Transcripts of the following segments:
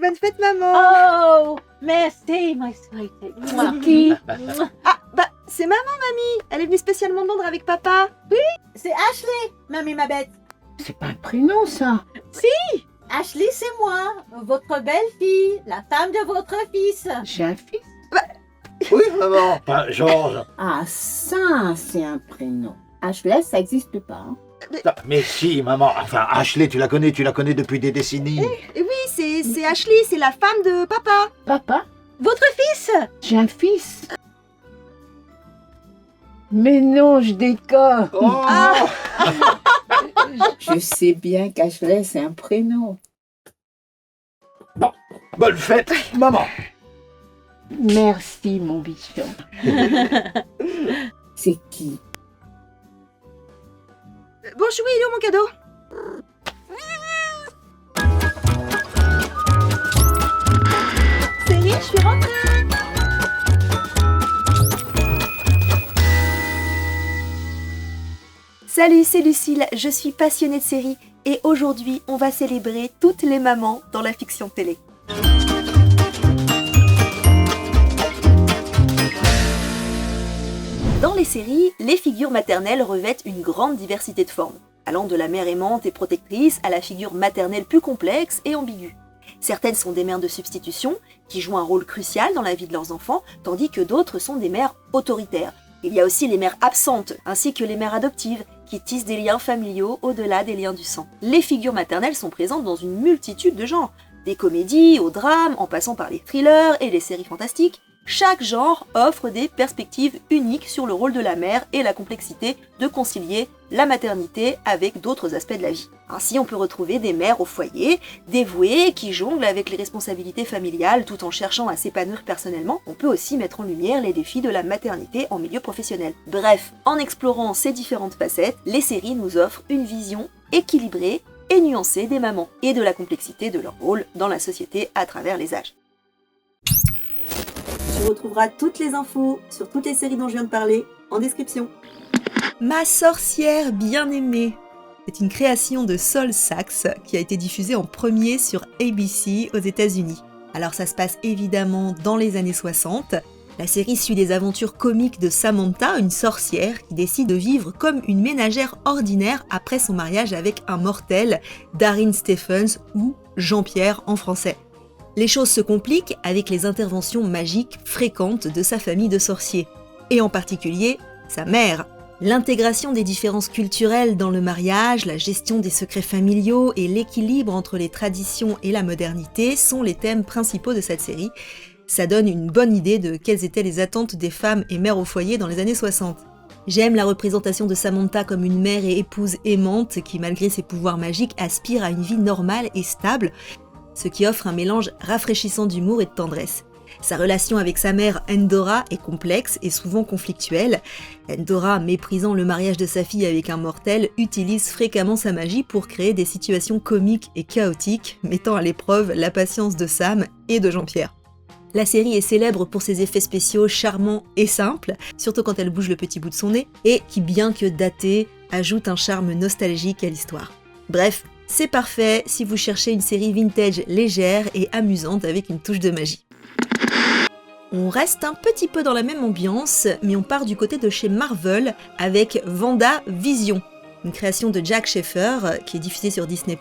Bonne fête, maman. Oh, merci, my sweetie. Mouah. Qui? Ah, bah, c'est maman, mamie. Elle est venue spécialement de Londres avec papa. C'est Ashley, mamie ma bête. C'est pas un prénom, ça. Ashley, c'est moi, votre belle-fille, la femme de votre fils. J'ai un fils. Oui, maman. Pas Georges. Ah, ça, c'est un prénom. Ashley, ça existe pas. Hein. Non, mais si, maman. Enfin, Ashley, tu la connais depuis des décennies. Et oui, c'est Ashley, c'est la femme de papa. Papa, Votre fils? j'ai un fils. Mais non, je déconne. Oh Je sais bien qu'Ashley, c'est un prénom. Bonne fête, maman. Merci, mon bichon. C'est qui? Bon, Choui, il est où mon cadeau? Série, je suis rentrée. Salut, c'est Lucille, je suis passionnée de séries et aujourd'hui, on va célébrer toutes les mamans dans la fiction télé. Dans les séries, les figures maternelles revêtent une grande diversité de formes, allant de la mère aimante et protectrice à la figure maternelle plus complexe et ambiguë. Certaines sont des mères de substitution, qui jouent un rôle crucial dans la vie de leurs enfants, tandis que d'autres sont des mères autoritaires. Il y a aussi les mères absentes, ainsi que les mères adoptives, qui tissent des liens familiaux au-delà des liens du sang. Les figures maternelles sont présentes dans une multitude de genres, des comédies au drame, en passant par les thrillers et les séries fantastiques. Chaque genre offre des perspectives uniques sur le rôle de la mère et la complexité de concilier la maternité avec d'autres aspects de la vie. Ainsi, on peut retrouver des mères au foyer, dévouées, qui jonglent avec les responsabilités familiales tout en cherchant à s'épanouir personnellement. On peut aussi mettre en lumière les défis de la maternité en milieu professionnel. Bref, en explorant ces différentes facettes, les séries nous offrent une vision équilibrée et nuancée des mamans et de la complexité de leur rôle dans la société à travers les âges. Tu retrouveras toutes les infos sur toutes les séries dont je viens de parler en description. Ma sorcière bien-aimée. C'est une création de Sol Sachs qui a été diffusée en premier sur ABC aux États-Unis. Alors ça se passe évidemment dans les années 60. La série suit les aventures comiques de Samantha, une sorcière qui décide de vivre comme une ménagère ordinaire après son mariage avec un mortel, Darin Stephens ou Jean-Pierre en français. Les choses se compliquent avec les interventions magiques fréquentes de sa famille de sorciers, et en particulier sa mère. L'intégration des différences culturelles dans le mariage, la gestion des secrets familiaux et l'équilibre entre les traditions et la modernité sont les thèmes principaux de cette série. Ça donne une bonne idée de quelles étaient les attentes des femmes et mères au foyer dans les années 60. J'aime la représentation de Samantha comme une mère et épouse aimante qui, malgré ses pouvoirs magiques, aspire à une vie normale et stable, ce qui offre un mélange rafraîchissant d'humour et de tendresse. Sa relation avec sa mère, Endora, est complexe et souvent conflictuelle. Endora, méprisant le mariage de sa fille avec un mortel, utilise fréquemment sa magie pour créer des situations comiques et chaotiques, mettant à l'épreuve la patience de Sam et de Jean-Pierre. La série est célèbre pour ses effets spéciaux charmants et simples, surtout quand elle bouge le petit bout de son nez, et qui, bien que datés, ajoute un charme nostalgique à l'histoire. Bref, c'est parfait si vous cherchez une série vintage légère et amusante avec une touche de magie. On reste un petit peu dans la même ambiance, mais on part du côté de chez Marvel avec WandaVision, une création de Jack Schaeffer qui est diffusée sur Disney+.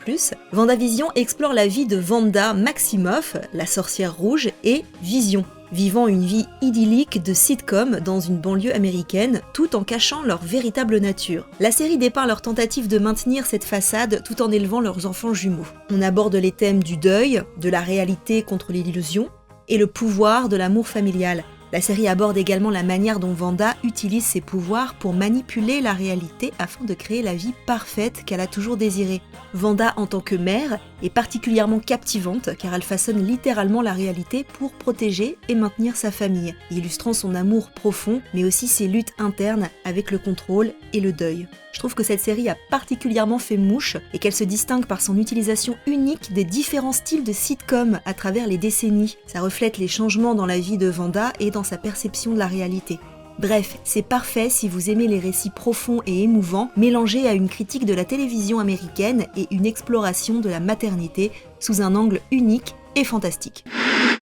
WandaVision explore la vie de Wanda Maximoff, la sorcière rouge, et Vision, vivant une vie idyllique de sitcom dans une banlieue américaine, tout en cachant leur véritable nature. La série dépeint leur tentative de maintenir cette façade tout en élevant leurs enfants jumeaux. On aborde les thèmes du deuil, de la réalité contre l'illusion, et le pouvoir de l'amour familial. La série aborde également la manière dont Wanda utilise ses pouvoirs pour manipuler la réalité afin de créer la vie parfaite qu'elle a toujours désirée. Wanda, en tant que mère, est particulièrement captivante car elle façonne littéralement la réalité pour protéger et maintenir sa famille, illustrant son amour profond mais aussi ses luttes internes avec le contrôle et le deuil. Je trouve que cette série a particulièrement fait mouche et qu'elle se distingue par son utilisation unique des différents styles de sitcom à travers les décennies. Ça reflète les changements dans la vie de Wanda et dans sa perception de la réalité. Bref, c'est parfait si vous aimez les récits profonds et émouvants, mélangés à une critique de la télévision américaine et une exploration de la maternité sous un angle unique et fantastique.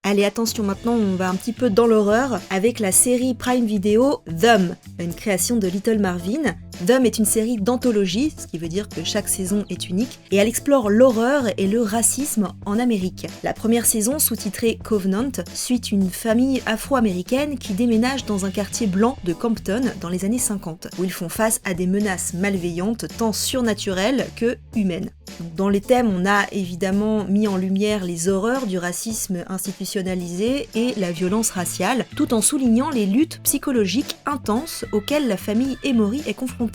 Allez, attention, maintenant on va un petit peu dans l'horreur avec la série Prime Video Them, une création de Little Marvin. Them est une série d'anthologie, ce qui veut dire que chaque saison est unique, et elle explore l'horreur et le racisme en Amérique. La première saison, sous-titrée Covenant, suit une famille afro-américaine qui déménage dans un quartier blanc de Compton dans les années 50, où ils font face à des menaces malveillantes tant surnaturelles que humaines. Donc, dans les thèmes, on a évidemment mis en lumière les horreurs du racisme institutionnalisé et la violence raciale, tout en soulignant les luttes psychologiques intenses auxquelles la famille Emory est confrontée.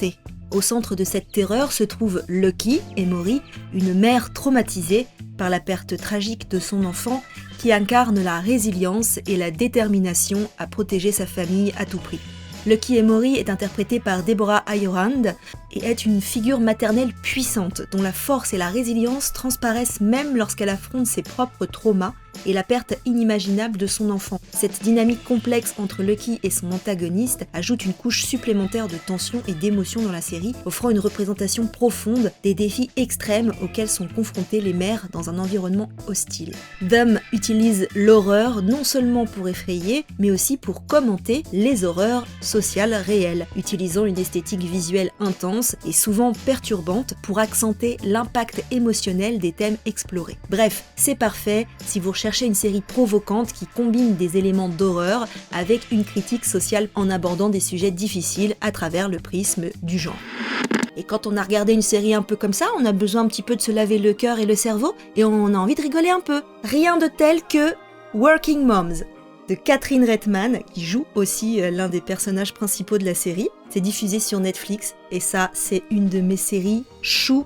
Au centre de cette terreur se trouve Lucky Emory, une mère traumatisée par la perte tragique de son enfant qui incarne la résilience et la détermination à protéger sa famille à tout prix. Lucky Emory est interprétée par Deborah Ayorand et est une figure maternelle puissante dont la force et la résilience transparaissent même lorsqu'elle affronte ses propres traumas et la perte inimaginable de son enfant. Cette dynamique complexe entre Lucky et son antagoniste ajoute une couche supplémentaire de tension et d'émotion dans la série, offrant une représentation profonde des défis extrêmes auxquels sont confrontés les mères dans un environnement hostile. Them utilise l'horreur non seulement pour effrayer, mais aussi pour commenter les horreurs sociales réelles, utilisant une esthétique visuelle intense et souvent perturbante pour accentuer l'impact émotionnel des thèmes explorés. Bref, c'est parfait si vous recherchez une série provocante qui combine des éléments d'horreur avec une critique sociale en abordant des sujets difficiles à travers le prisme du genre. Et quand on a regardé une série un peu comme ça, on a besoin un petit peu de se laver le cœur et le cerveau et on a envie de rigoler un peu. Rien de tel que Working Moms de Katherine Reitman, qui joue aussi l'un des personnages principaux de la série. C'est diffusé sur Netflix et ça, c'est une de mes séries chou,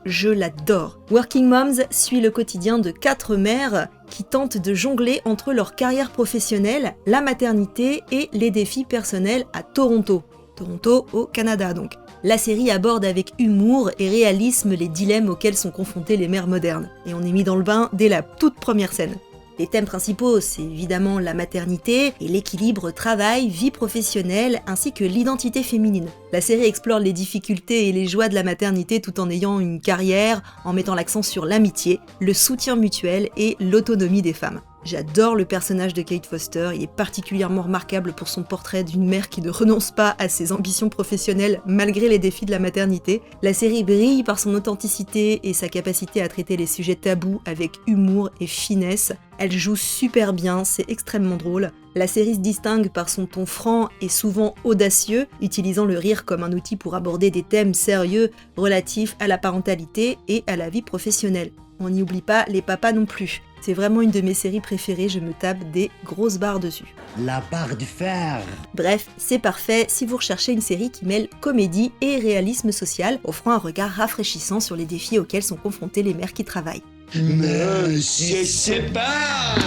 je l'adore. Working Moms suit le quotidien de 4 mères qui tentent de jongler entre leur carrière professionnelle, la maternité et les défis personnels à Toronto. Toronto au Canada donc. La série aborde avec humour et réalisme les dilemmes auxquels sont confrontées les mères modernes. Et on est mis dans le bain dès la toute première scène. Les thèmes principaux, c'est évidemment la maternité et l'équilibre travail-vie professionnelle ainsi que l'identité féminine. La série explore les difficultés et les joies de la maternité tout en ayant une carrière, en mettant l'accent sur l'amitié, le soutien mutuel et l'autonomie des femmes. J'adore le personnage de Kate Foster, il est particulièrement remarquable pour son portrait d'une mère qui ne renonce pas à ses ambitions professionnelles malgré les défis de la maternité. La série brille par son authenticité et sa capacité à traiter les sujets tabous avec humour et finesse. Elle joue super bien, c'est extrêmement drôle. La série se distingue par son ton franc et souvent audacieux, utilisant le rire comme un outil pour aborder des thèmes sérieux relatifs à la parentalité et à la vie professionnelle. On n'y oublie pas les papas non plus. C'est vraiment une de mes séries préférées, je me tape des grosses barres dessus. La barre du fer. Bref, c'est parfait si vous recherchez une série qui mêle comédie et réalisme social, offrant un regard rafraîchissant sur les défis auxquels sont confrontées les mères qui travaillent. Monsieur Sépar.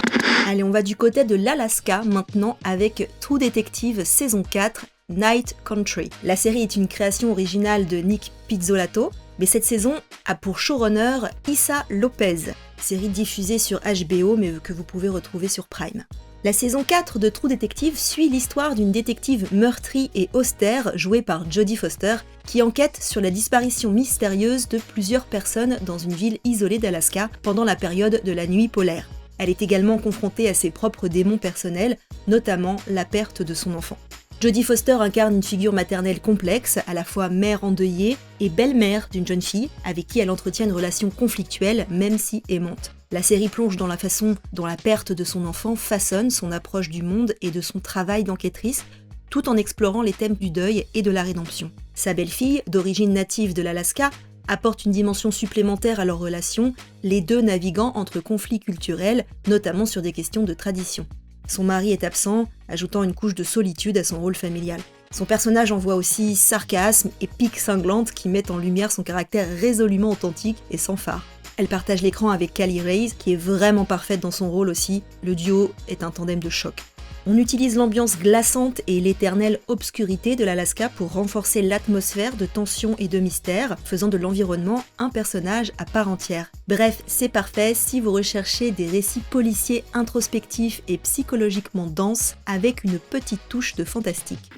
Allez, on va du côté de l'Alaska maintenant avec True Detective saison 4, Night Country. La série est une création originale de Nick Pizzolatto, mais cette saison a pour showrunner Issa Lopez, série diffusée sur HBO mais que vous pouvez retrouver sur Prime. La saison 4 de True Detective suit l'histoire d'une détective meurtrie et austère jouée par Jodie Foster qui enquête sur la disparition mystérieuse de plusieurs personnes dans une ville isolée d'Alaska pendant la période de la nuit polaire. Elle est également confrontée à ses propres démons personnels, notamment la perte de son enfant. Jodie Foster incarne une figure maternelle complexe, à la fois mère endeuillée et belle-mère d'une jeune fille, avec qui elle entretient une relation conflictuelle, même si aimante. La série plonge dans la façon dont la perte de son enfant façonne son approche du monde et de son travail d'enquêtrice, tout en explorant les thèmes du deuil et de la rédemption. Sa belle-fille, d'origine native de l'Alaska, apporte une dimension supplémentaire à leur relation, les deux naviguant entre conflits culturels, notamment sur des questions de tradition. Son mari est absent, ajoutant une couche de solitude à son rôle familial. Son personnage envoie aussi sarcasme et piques cinglantes qui mettent en lumière son caractère résolument authentique et sans phare. Elle partage l'écran avec Callie Reyes, qui est vraiment parfaite dans son rôle aussi. Le duo est un tandem de choc. On utilise l'ambiance glaçante et l'éternelle obscurité de l'Alaska pour renforcer l'atmosphère de tension et de mystère, faisant de l'environnement un personnage à part entière. Bref, c'est parfait si vous recherchez des récits policiers introspectifs et psychologiquement denses avec une petite touche de fantastique.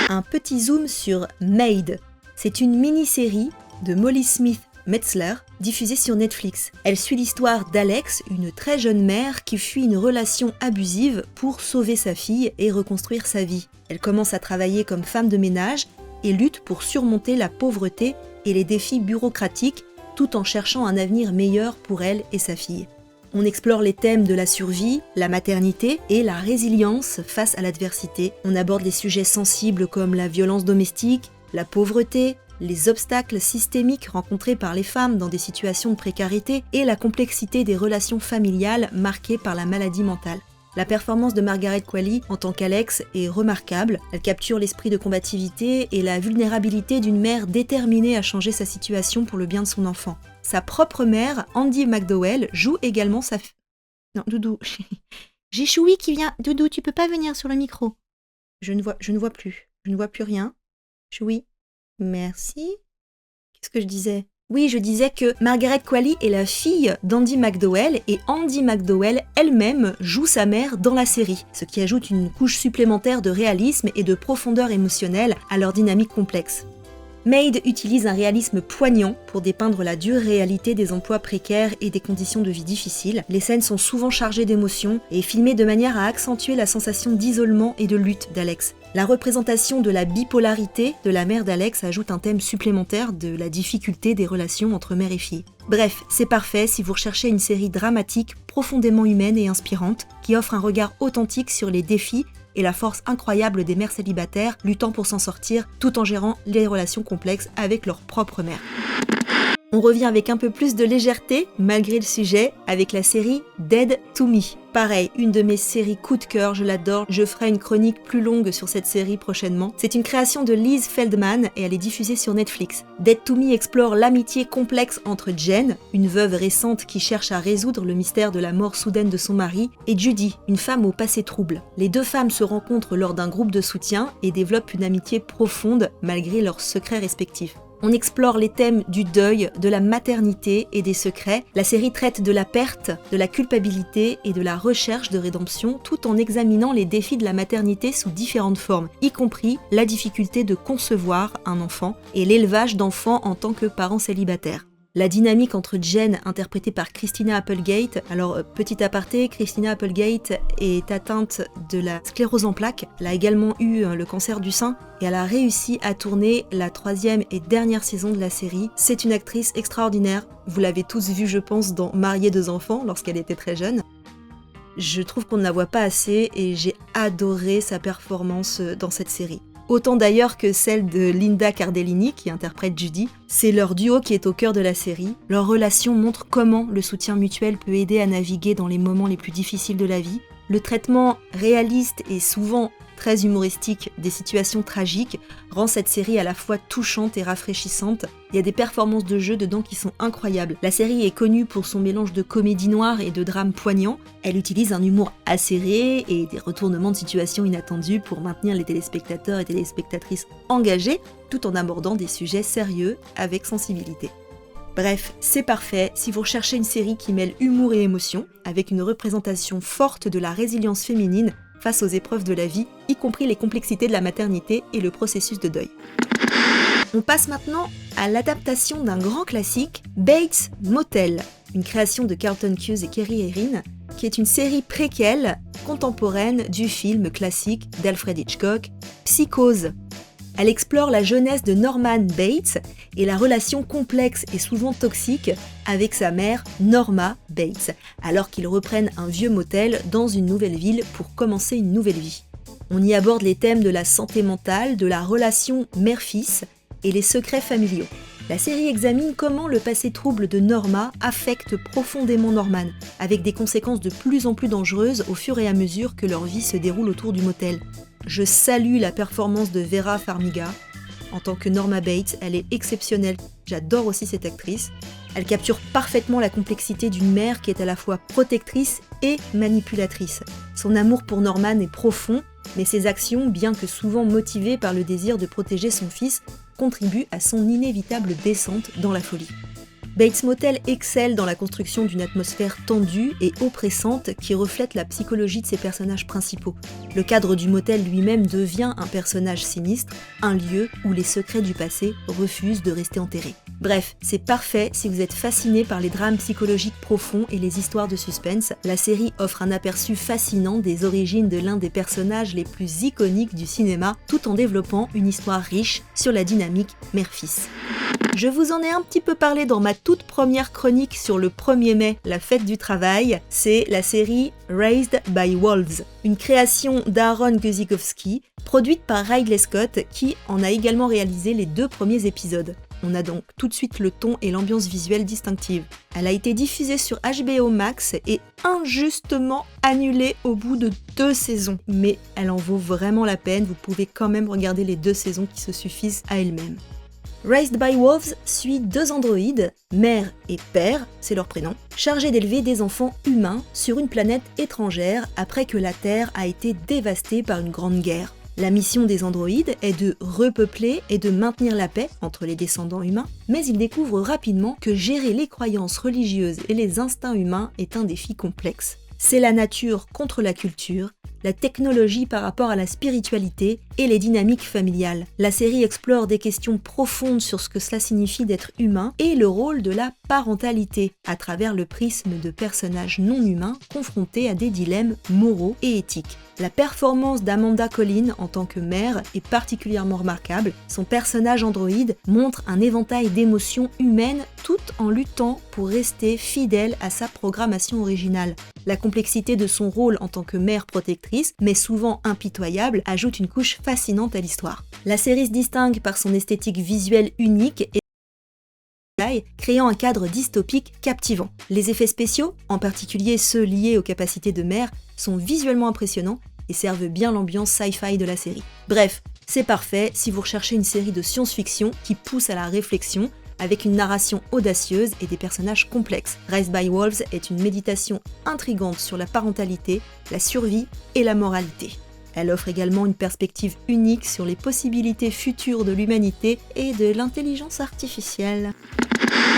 Un petit zoom sur Maid. C'est une mini-série de Molly Smith Metzler, diffusée sur Netflix. Elle suit l'histoire d'Alex, une très jeune mère qui fuit une relation abusive pour sauver sa fille et reconstruire sa vie. Elle commence à travailler comme femme de ménage et lutte pour surmonter la pauvreté et les défis bureaucratiques tout en cherchant un avenir meilleur pour elle et sa fille. On explore les thèmes de la survie, la maternité et la résilience face à l'adversité. On aborde les sujets sensibles comme la violence domestique, la pauvreté, les obstacles systémiques rencontrés par les femmes dans des situations de précarité et la complexité des relations familiales marquées par la maladie mentale. La performance de Margaret Qualley en tant qu'Alex est remarquable. Elle capture l'esprit de combativité et la vulnérabilité d'une mère déterminée à changer sa situation pour le bien de son enfant. Sa propre mère, Andie MacDowell, joue également sa... Non, Doudou, j'ai Choui qui vient. Doudou, tu peux pas venir sur le micro. Je ne vois plus rien. Choui, merci. Qu'est-ce que je disais ? Oui, je disais que Margaret Qualley est la fille d'Andie MacDowell et Andie MacDowell elle-même joue sa mère dans la série, ce qui ajoute une couche supplémentaire de réalisme et de profondeur émotionnelle à leur dynamique complexe. Maid utilise un réalisme poignant pour dépeindre la dure réalité des emplois précaires et des conditions de vie difficiles. Les scènes sont souvent chargées d'émotions et filmées de manière à accentuer la sensation d'isolement et de lutte d'Alex. La représentation de la bipolarité de la mère d'Alex ajoute un thème supplémentaire de la difficulté des relations entre mère et fille. Bref, c'est parfait si vous recherchez une série dramatique, profondément humaine et inspirante, qui offre un regard authentique sur les défis et la force incroyable des mères célibataires luttant pour s'en sortir tout en gérant les relations complexes avec leur propre mère. On revient avec un peu plus de légèreté, malgré le sujet, avec la série Dead to Me. Pareil, une de mes séries coup de cœur, je l'adore, je ferai une chronique plus longue sur cette série prochainement. C'est une création de Liz Feldman et elle est diffusée sur Netflix. Dead to Me explore l'amitié complexe entre Jen, une veuve récente qui cherche à résoudre le mystère de la mort soudaine de son mari, et Judy, une femme au passé trouble. Les deux femmes se rencontrent lors d'un groupe de soutien et développent une amitié profonde malgré leurs secrets respectifs. On explore les thèmes du deuil, de la maternité et des secrets. La série traite de la perte, de la culpabilité et de la recherche de rédemption tout en examinant les défis de la maternité sous différentes formes, y compris la difficulté de concevoir un enfant et l'élevage d'enfants en tant que parents célibataires. La dynamique entre Jen, interprétée par Christina Applegate, alors petit aparté, Christina Applegate est atteinte de la sclérose en plaques, elle a également eu le cancer du sein et elle a réussi à tourner la 3e et dernière saison de la série. C'est une actrice extraordinaire, vous l'avez tous vue je pense dans Marier 2 enfants lorsqu'elle était très jeune. Je trouve qu'on ne la voit pas assez et j'ai adoré sa performance dans cette série. Autant d'ailleurs que celle de Linda Cardellini qui interprète Judy. C'est leur duo qui est au cœur de la série. Leur relation montre comment le soutien mutuel peut aider à naviguer dans les moments les plus difficiles de la vie. Le traitement réaliste et souvent très humoristique des situations tragiques rend cette série à la fois touchante et rafraîchissante. Il y a des performances de jeu dedans qui sont incroyables. La série est connue pour son mélange de comédie noire et de drame poignant. Elle utilise un humour acéré et des retournements de situation inattendus pour maintenir les téléspectateurs et téléspectatrices engagés tout en abordant des sujets sérieux avec sensibilité. Bref, c'est parfait si vous recherchez une série qui mêle humour et émotion, avec une représentation forte de la résilience féminine face aux épreuves de la vie, y compris les complexités de la maternité et le processus de deuil. On passe maintenant à l'adaptation d'un grand classique, Bates Motel, une création de Carlton Cuse et Kerry Ehrin, qui est une série préquelle contemporaine du film classique d'Alfred Hitchcock, Psychose. Elle explore la jeunesse de Norman Bates et la relation complexe et souvent toxique avec sa mère Norma Bates, alors qu'ils reprennent un vieux motel dans une nouvelle ville pour commencer une nouvelle vie. On y aborde les thèmes de la santé mentale, de la relation mère-fils et les secrets familiaux. La série examine comment le passé trouble de Norma affecte profondément Norman, avec des conséquences de plus en plus dangereuses au fur et à mesure que leur vie se déroule autour du motel. Je salue la performance de Vera Farmiga. En tant que Norma Bates, elle est exceptionnelle. J'adore aussi cette actrice. Elle capture parfaitement la complexité d'une mère qui est à la fois protectrice et manipulatrice. Son amour pour Norman est profond, mais ses actions, bien que souvent motivées par le désir de protéger son fils, contribuent à son inévitable descente dans la folie. Bates Motel excelle dans la construction d'une atmosphère tendue et oppressante qui reflète la psychologie de ses personnages principaux. Le cadre du motel lui-même devient un personnage sinistre, un lieu où les secrets du passé refusent de rester enterrés. Bref, c'est parfait si vous êtes fasciné par les drames psychologiques profonds et les histoires de suspense. La série offre un aperçu fascinant des origines de l'un des personnages les plus iconiques du cinéma, tout en développant une histoire riche sur la dynamique mère-fils. Je vous en ai un petit peu parlé dans ma toute première chronique sur le 1er mai, la fête du travail. C'est la série Raised by Wolves, une création d'Aaron Guzikowski, produite par Ridley Scott, qui en a également réalisé les 2 premiers épisodes. On a donc tout de suite le ton et l'ambiance visuelle distinctive. Elle a été diffusée sur HBO Max et injustement annulée au bout de 2 saisons. Mais elle en vaut vraiment la peine, vous pouvez quand même regarder les 2 saisons qui se suffisent à elles-mêmes. Raised by Wolves suit 2 androïdes, mère et père, c'est leur prénom, chargés d'élever des enfants humains sur une planète étrangère après que la Terre a été dévastée par une grande guerre. La mission des androïdes est de repeupler et de maintenir la paix entre les descendants humains, mais ils découvrent rapidement que gérer les croyances religieuses et les instincts humains est un défi complexe. C'est la nature contre la culture, la technologie par rapport à la spiritualité et les dynamiques familiales. La série explore des questions profondes sur ce que cela signifie d'être humain et le rôle de la parentalité, à travers le prisme de personnages non humains confrontés à des dilemmes moraux et éthiques. La performance d'Amanda Collin en tant que mère est particulièrement remarquable. Son personnage androïde montre un éventail d'émotions humaines tout en luttant pour rester fidèle à sa programmation originale. La complexité de son rôle en tant que mère protectrice, mais souvent impitoyable, ajoute une couche fascinante à l'histoire. La série se distingue par son esthétique visuelle unique et créant un cadre dystopique captivant. Les effets spéciaux, en particulier ceux liés aux capacités de mère, sont visuellement impressionnants et servent bien l'ambiance sci-fi de la série. Bref, c'est parfait si vous recherchez une série de science-fiction qui pousse à la réflexion, avec une narration audacieuse et des personnages complexes. Raised by Wolves est une méditation intrigante sur la parentalité, la survie et la moralité. Elle offre également une perspective unique sur les possibilités futures de l'humanité et de l'intelligence artificielle.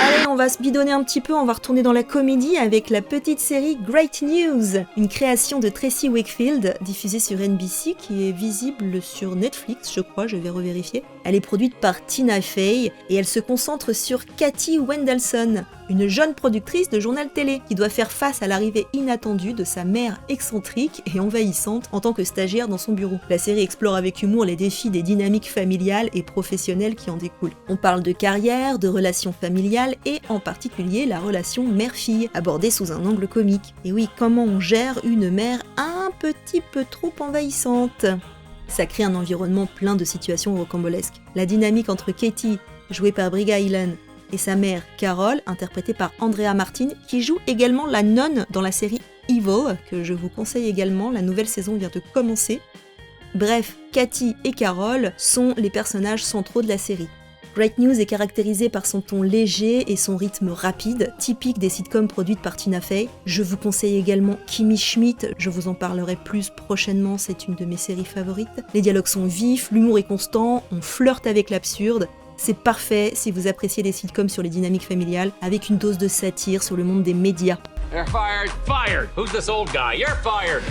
Allez, on va se bidonner un petit peu, on va retourner dans la comédie avec la petite série Great News, une création de Tracy Wakefield, diffusée sur NBC, qui est visible sur Netflix, je crois, je vais revérifier. Elle est produite par Tina Fey et elle se concentre sur Katie Wendelson, une jeune productrice de journal télé qui doit faire face à l'arrivée inattendue de sa mère excentrique et envahissante en tant que stagiaire dans son bureau. La série explore avec humour les défis des dynamiques familiales et professionnelles qui en découlent. On parle de carrière, de relations familiales et en particulier la relation mère-fille, abordée sous un angle comique. Et oui, comment on gère une mère un petit peu trop envahissante ? Ça crée un environnement plein de situations rocambolesques. La dynamique entre Katie, jouée par Brie Gillen, et sa mère, Carol, interprétée par Andrea Martin, qui joue également la nonne dans la série Evil, que je vous conseille également, la nouvelle saison vient de commencer. Bref, Katie et Carol sont les personnages centraux de la série. Great News est caractérisé par son ton léger et son rythme rapide, typique des sitcoms produites par Tina Fey. Je vous conseille également Kimmy Schmidt, je vous en parlerai plus prochainement, c'est une de mes séries favorites. Les dialogues sont vifs, l'humour est constant, on flirte avec l'absurde. C'est parfait si vous appréciez les sitcoms sur les dynamiques familiales, avec une dose de satire sur le monde des médias. You're fired. Fired. Who's this old guy? You're fired.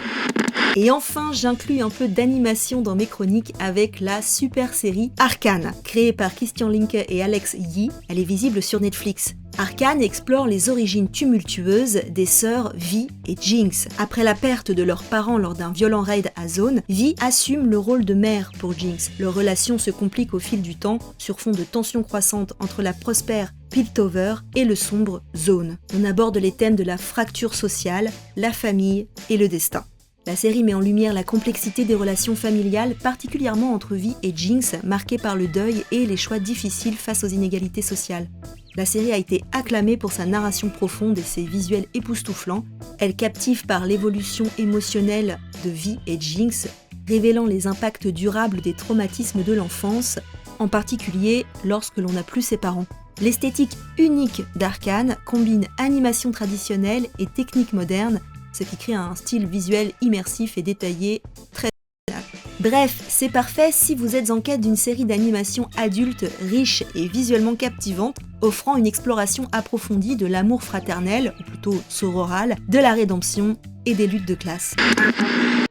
Et enfin, j'inclus un peu d'animation dans mes chroniques avec la super série Arcane, créée par Christian Linke et Alex Yee. Elle est visible sur Netflix. Arcane explore les origines tumultueuses des sœurs Vi et Jinx. Après la perte de leurs parents lors d'un violent raid à Zone, Vi assume le rôle de mère pour Jinx. Leur relation se complique au fil du temps, sur fond de tensions croissantes entre la prospère Piltover et le sombre Zone. On aborde les thèmes de la fracture sociale, la famille et le destin. La série met en lumière la complexité des relations familiales, particulièrement entre Vi et Jinx, marquées par le deuil et les choix difficiles face aux inégalités sociales. La série a été acclamée pour sa narration profonde et ses visuels époustouflants. Elle captive par l'évolution émotionnelle de Vi et Jinx, révélant les impacts durables des traumatismes de l'enfance, en particulier lorsque l'on n'a plus ses parents. L'esthétique unique d'Arcane combine animation traditionnelle et technique moderne, ce qui crée un style visuel immersif et détaillé très agréable. Bref, c'est parfait si vous êtes en quête d'une série d'animation adulte riche et visuellement captivante, offrant une exploration approfondie de l'amour fraternel, ou plutôt sororal, de la rédemption et des luttes de classe.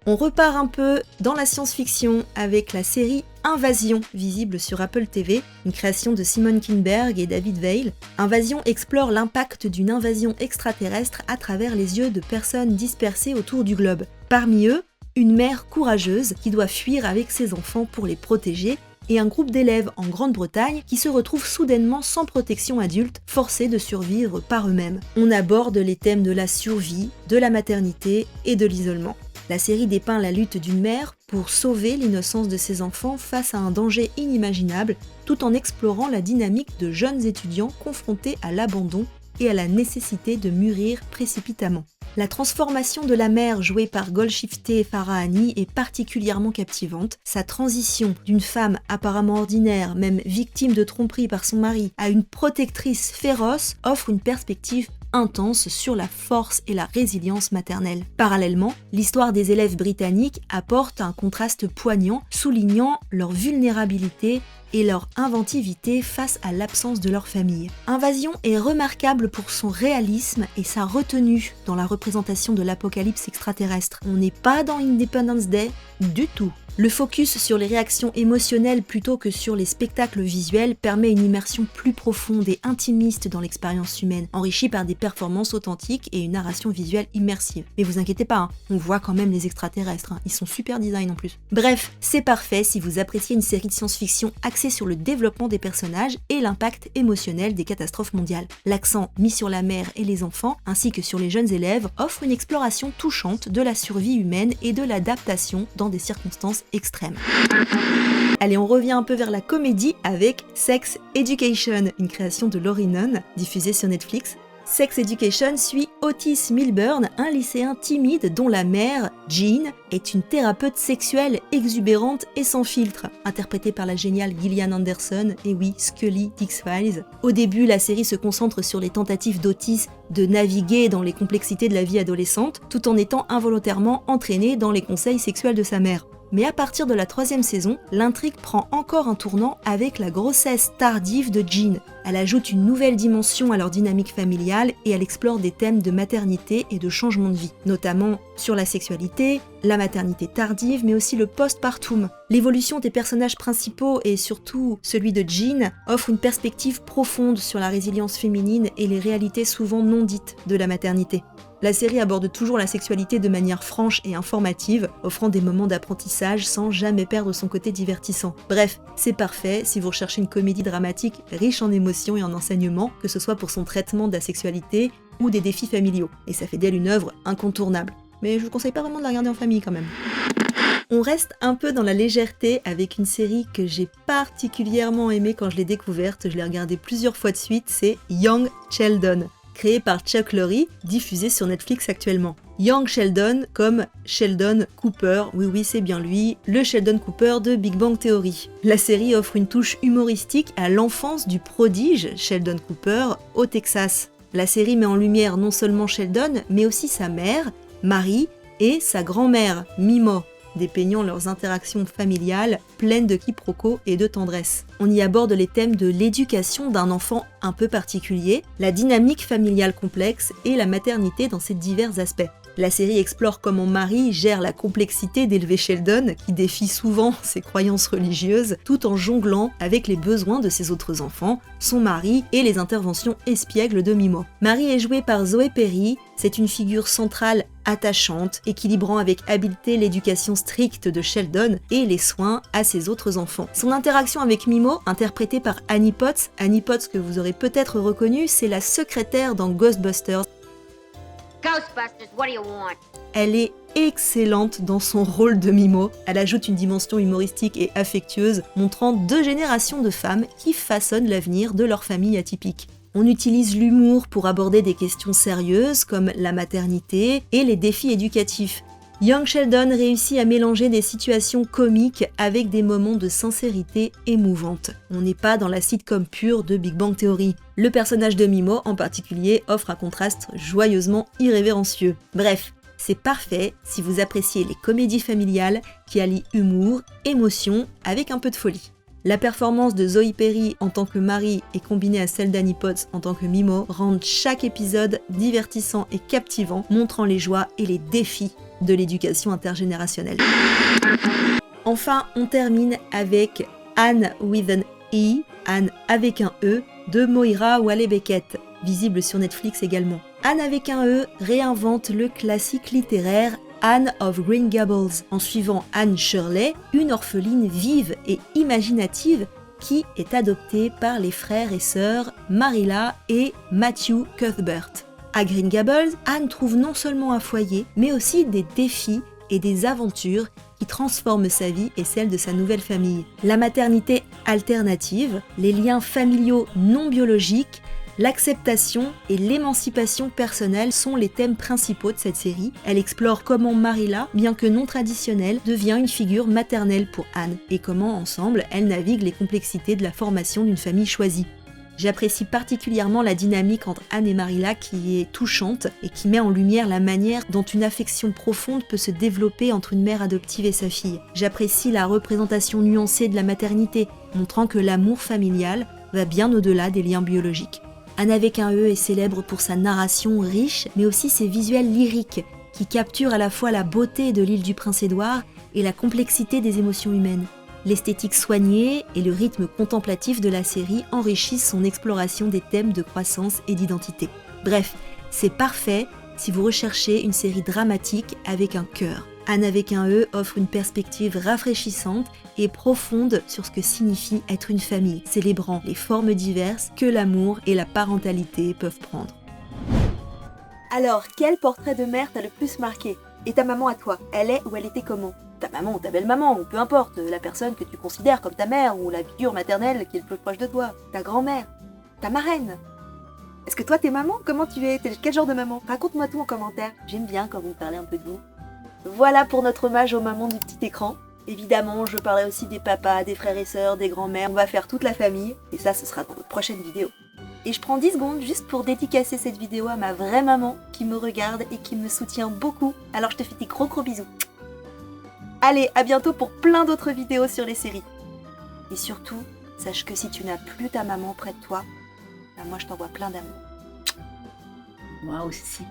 On repart un peu dans la science-fiction avec la série Invasion, visible sur Apple TV, une création de Simon Kinberg et David Veil. Invasion explore l'impact d'une invasion extraterrestre à travers les yeux de personnes dispersées autour du globe. Parmi eux, une mère courageuse qui doit fuir avec ses enfants pour les protéger, et un groupe d'élèves en Grande-Bretagne qui se retrouvent soudainement sans protection adulte, forcés de survivre par eux-mêmes. On aborde les thèmes de la survie, de la maternité et de l'isolement. La série dépeint la lutte d'une mère pour sauver l'innocence de ses enfants face à un danger inimaginable, tout en explorant la dynamique de jeunes étudiants confrontés à l'abandon et à la nécessité de mûrir précipitamment. La transformation de la mère jouée par Golshifteh Farahani est particulièrement captivante. Sa transition d'une femme apparemment ordinaire, même victime de tromperie par son mari, à une protectrice féroce offre une perspective intense sur la force et la résilience maternelle. Parallèlement, l'histoire des élèves britanniques apporte un contraste poignant, soulignant leur vulnérabilité et leur inventivité face à l'absence de leur famille. Invasion est remarquable pour son réalisme et sa retenue dans la représentation de l'apocalypse extraterrestre. On n'est pas dans Independence Day du tout. Le focus sur les réactions émotionnelles plutôt que sur les spectacles visuels permet une immersion plus profonde et intimiste dans l'expérience humaine, enrichie par des performances authentiques et une narration visuelle immersive. Mais vous inquiétez pas, on voit quand même les extraterrestres, ils sont super design en plus. Bref, c'est parfait si vous appréciez une série de science-fiction axée sur le développement des personnages et l'impact émotionnel des catastrophes mondiales. L'accent mis sur la mère et les enfants, ainsi que sur les jeunes élèves, offre une exploration touchante de la survie humaine et de l'adaptation dans des circonstances extrême. Allez, on revient un peu vers la comédie avec Sex Education, une création de Laurie Nunn, diffusée sur Netflix. Sex Education suit Otis Milburn, un lycéen timide dont la mère, Jean, est une thérapeute sexuelle exubérante et sans filtre, interprétée par la géniale Gillian Anderson, et oui, Scully d'X-Files. Au début, la série se concentre sur les tentatives d'Otis de naviguer dans les complexités de la vie adolescente, tout en étant involontairement entraîné dans les conseils sexuels de sa mère. Mais à partir de la 3e saison, l'intrigue prend encore un tournant avec la grossesse tardive de Jean. Elle ajoute une nouvelle dimension à leur dynamique familiale et elle explore des thèmes de maternité et de changement de vie, notamment sur la sexualité, la maternité tardive, mais aussi le postpartum. L'évolution des personnages principaux et surtout celui de Jean offre une perspective profonde sur la résilience féminine et les réalités souvent non dites de la maternité. La série aborde toujours la sexualité de manière franche et informative, offrant des moments d'apprentissage sans jamais perdre son côté divertissant. Bref, c'est parfait si vous recherchez une comédie dramatique riche en émotions et en enseignements, que ce soit pour son traitement de la sexualité ou des défis familiaux. Et ça fait d'elle une œuvre incontournable. Mais je vous conseille pas vraiment de la regarder en famille quand même. On reste un peu dans la légèreté avec une série que j'ai particulièrement aimée quand je l'ai découverte, je l'ai regardée plusieurs fois de suite, c'est Young Sheldon, créé par Chuck Lorre, diffusé sur Netflix actuellement. Young Sheldon comme Sheldon Cooper, oui c'est bien lui, le Sheldon Cooper de Big Bang Theory. La série offre une touche humoristique à l'enfance du prodige Sheldon Cooper au Texas. La série met en lumière non seulement Sheldon, mais aussi sa mère, Mary, et sa grand-mère, Mimo, dépeignant leurs interactions familiales pleines de quiproquos et de tendresse. On y aborde les thèmes de l'éducation d'un enfant un peu particulier, la dynamique familiale complexe et la maternité dans ses divers aspects. La série explore comment Mary gère la complexité d'élever Sheldon, qui défie souvent ses croyances religieuses, tout en jonglant avec les besoins de ses autres enfants, son mari et les interventions espiègles de Mimo. Mary est jouée par Zoe Perry, c'est une figure centrale attachante, équilibrant avec habileté l'éducation stricte de Sheldon et les soins à ses autres enfants. Son interaction avec Mimo, interprétée par Annie Potts que vous aurez peut-être reconnue, c'est la secrétaire dans Ghostbusters. Ghostbusters, what do you want? Elle est excellente dans son rôle de Mimo. Elle ajoute une dimension humoristique et affectueuse, montrant 2 générations de femmes qui façonnent l'avenir de leur famille atypique. On utilise l'humour pour aborder des questions sérieuses comme la maternité et les défis éducatifs. Young Sheldon réussit à mélanger des situations comiques avec des moments de sincérité émouvante. On n'est pas dans la sitcom pure de Big Bang Theory. Le personnage de Mimo, en particulier, offre un contraste joyeusement irrévérencieux. Bref, c'est parfait si vous appréciez les comédies familiales qui allient humour, émotion avec un peu de folie. La performance de Zoe Perry en tant que Mary et combinée à celle d'Annie Potts en tant que Mimo rendent chaque épisode divertissant et captivant, montrant les joies et les défis de l'éducation intergénérationnelle. Enfin, on termine avec Anne with an E, Anne avec un E, de Moira Walley-Beckett, visible sur Netflix également. Anne avec un E réinvente le classique littéraire Anne of Green Gables, en suivant Anne Shirley, une orpheline vive et imaginative qui est adoptée par les frères et sœurs Marilla et Matthew Cuthbert. À Green Gables, Anne trouve non seulement un foyer, mais aussi des défis et des aventures qui transforment sa vie et celle de sa nouvelle famille. La maternité alternative, les liens familiaux non biologiques, l'acceptation et l'émancipation personnelle sont les thèmes principaux de cette série. Elle explore comment Marilla, bien que non traditionnelle, devient une figure maternelle pour Anne et comment ensemble elle navigue les complexités de la formation d'une famille choisie. J'apprécie particulièrement la dynamique entre Anne et Marilla qui est touchante et qui met en lumière la manière dont une affection profonde peut se développer entre une mère adoptive et sa fille. J'apprécie la représentation nuancée de la maternité, montrant que l'amour familial va bien au-delà des liens biologiques. Anne avec un E est célèbre pour sa narration riche, mais aussi ses visuels lyriques, qui capturent à la fois la beauté de l'île du Prince-Édouard et la complexité des émotions humaines. L'esthétique soignée et le rythme contemplatif de la série enrichissent son exploration des thèmes de croissance et d'identité. Bref, c'est parfait si vous recherchez une série dramatique avec un cœur. Anne avec un E offre une perspective rafraîchissante et profonde sur ce que signifie être une famille, célébrant les formes diverses que l'amour et la parentalité peuvent prendre. Alors, quel portrait de mère t'a le plus marqué ? Et ta maman à toi, elle est ou elle était comment ? Ta maman ou ta belle-maman, ou peu importe, la personne que tu considères comme ta mère ou la figure maternelle qui est le plus proche de toi, ta grand-mère, ta marraine. Est-ce que toi t'es maman ? Comment tu es ? T'es quel genre de maman ? Raconte-moi tout en commentaire, j'aime bien quand vous me parlez un peu de vous. Voilà pour notre hommage aux mamans du petit écran. Évidemment, je parlerai aussi des papas, des frères et sœurs, des grands-mères. On va faire toute la famille, et ça, ce sera dans notre prochaine vidéo. Et je prends 10 secondes juste pour dédicacer cette vidéo à ma vraie maman qui me regarde et qui me soutient beaucoup. Alors je te fais des gros bisous. Allez, à bientôt pour plein d'autres vidéos sur les séries. Et surtout, sache que si tu n'as plus ta maman près de toi, moi je t'envoie plein d'amour. Moi aussi.